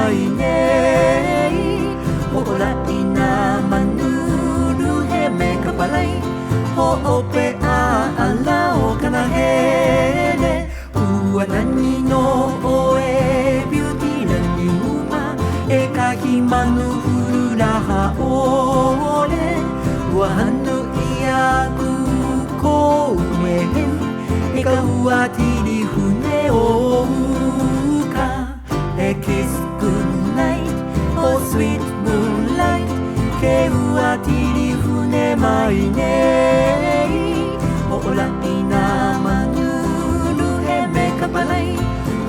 mai nei Ho'olai na manulu he me kapalai Ho'ope a alao kana hele Ua nani no oe beauty na niuma E kahi manu huru raha ole Ua hanu ia ku kou mehen E ka ua tiri hune o uka E kiss goodnight Oh sweet moonlight Ke ua tiri hune mai nei Ho'olai na manulu he me kapalai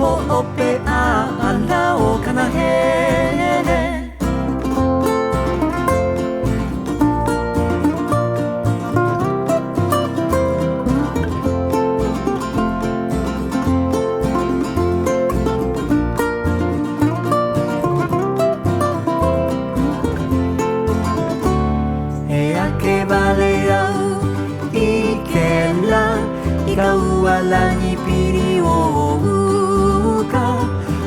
Ho'ope a alao kana hele Ikaw ni piri o uka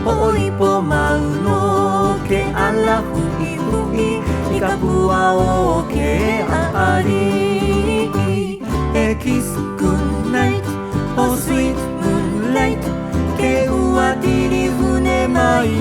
Ho'ipo mauno ke ala hui hui Ikapua o ke aari E kiss goodnight Oh sweet moonlight Ke ua tiri hune mai